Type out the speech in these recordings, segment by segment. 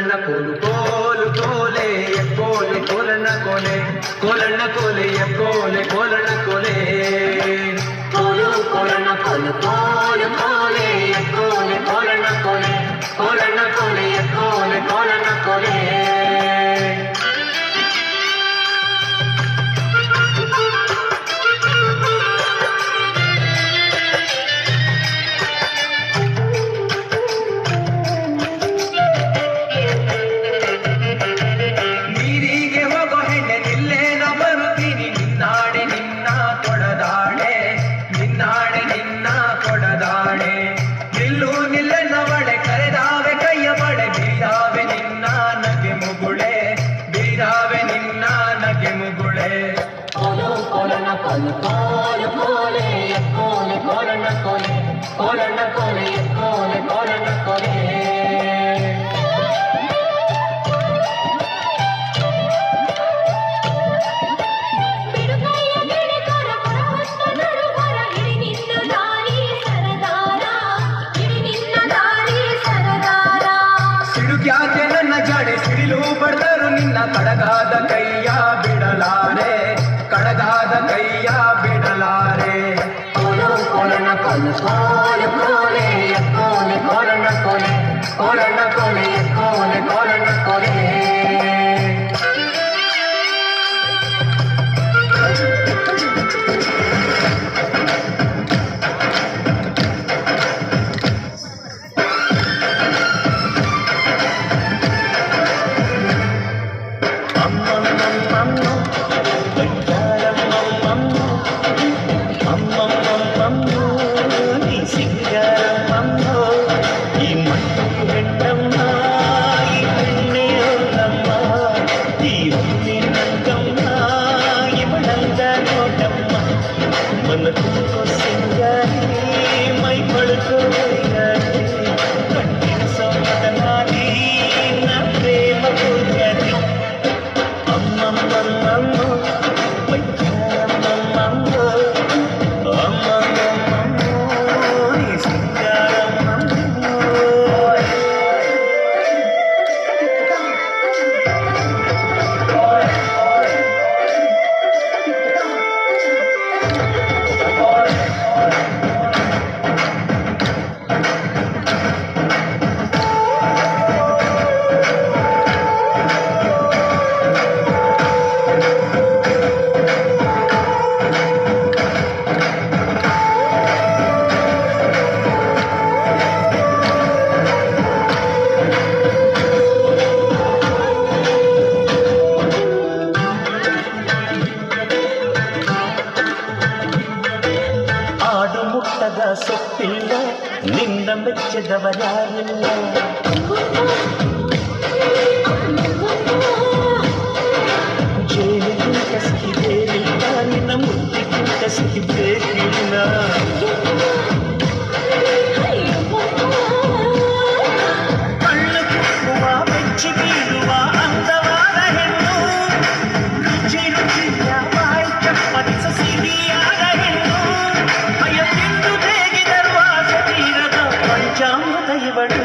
ಕೋಲಣ್ಣ ಕೋಲು ಕೋಲು ಕೋಲೆ ಕೋಲೆ ಕೋಲಣ್ಣ ಕೋಲೆ ಕೋಲಣ್ಣ ಕೋಲೆ ಕೋಲೆ ಕೋಲಣ್ಣ ಕೋಲೆ ಕೋಲು ಕೋಲಣ್ಣ ಕೋಲು ಕೋಲು ಕೋಲೆ ಕೋಲೆ ಕೋಲಣ್ಣ ಕೋಲೆ ಕೋಲಣ್ಣ ಕೋಲೆ ಕೋಲೆ ಕೋಲಣ್ಣ ಕೋಲೆ ಕೋಲು ಕೋಲು ಕೋಲೆ ಕೋಲೆ ಕೋಲಣ್ಣ ಕೋಲೆ ಕೋಲಣ್ಣ ಕೋಲೆ ಕೋಲೆ ಕೋಲಣ್ಣ ಕೋಲೆ ಸಿಡುಕ್ಯಾಕೆ ನನ್ನ ಜಾಡೆ ಸಿಡಿಲು ಬಡ್ದರು ನಿನ್ನ ಕಡಗಾದ ಕೈಯ ಬಿಡಲಾರೆ ಕಡಗಾದ ಕೈಯ ಬಿಡಲಾರೆ ಕೋಲು ಕೋಲಣ್ಣ ಕೋಲು ಕೋಲು ಕೋಲೆ ಕೋಲೆ ಕೋಲಣ್ಣ ಕೋಲೆ ಕೋಲಣ್ಣ ಕೋಲೆ ಕೋಲೆ ಕೋಲಣ್ಣ ಕೋಲೆ ಸೊಪ್ಪಿಲ್ಲ ನಿನ್ನ ಮೆಚ್ಚದವರಾರಿಲ್ಲ ಜೇನಿಗಿಂತ ಸಿಹಿಬೇರಿಲ್ಲ ನಿನ್ನ ಮುದ್ದಿಗಿಂತ ಸಿಹಿಬೇಕಿಲ್ಲ ಕಣ್ಣು ಕುಕ್ಕುವ ಬೆಚ್ಚಿ ಬೀಳುವ ಅಂದವಾದ ಹೆಣ್ಣು ರುಚಿ ರುಚಿಯ ಬಾಯಿ ಚಪ್ಪರಿಸ ಸಿಹಿಯಾದ ಹೆಣ್ಣು ಪಂಚಾಮೃತೈವಳು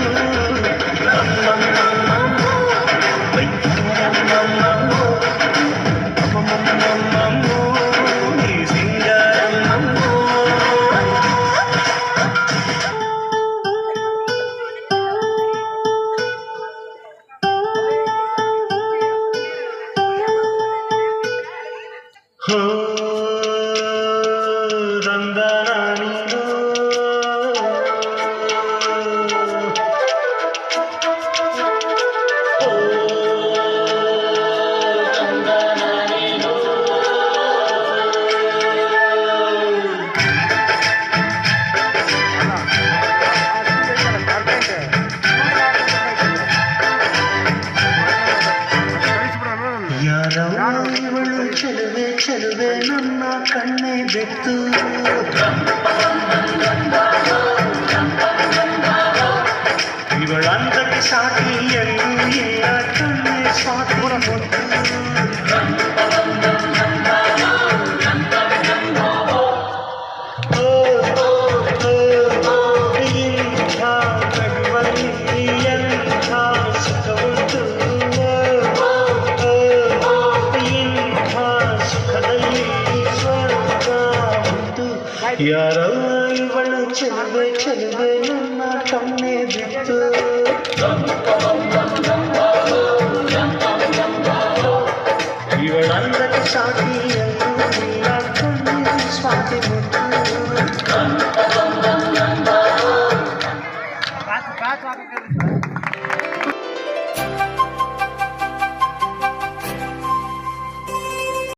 ಚೆಲುವೆ ಚೆಲುವೆ ನನ್ನ ಕಣ್ಣೆ ಬಿಟ್ಟು ಇವಳಂತಕ್ಕೆ ಸಾಟಿ ಎಲ್ಲೂ ಇಲ್ಲ ಕಣ್ಣೆ ಸ್ವಾತಿ ಎಂಥ ನಗುವಲ್ಲಿ ಎಂಥ ಸುಖವುಂಟು ಯಾರಲ್ಲ ಇವಳು ಚೆಲುವೆ ಚೆಲುವೆ ನನ್ನ ಕಣ್ಣೆ ಬಿತ್ತು ಇವಳಂದಕ್ಕೆ ಸಾಕಿಯಲ್ಲೂ ಇಲ್ಲ ಕಣ್ಣೆ ಸ್ವಾತಿ ಮುತ್ತು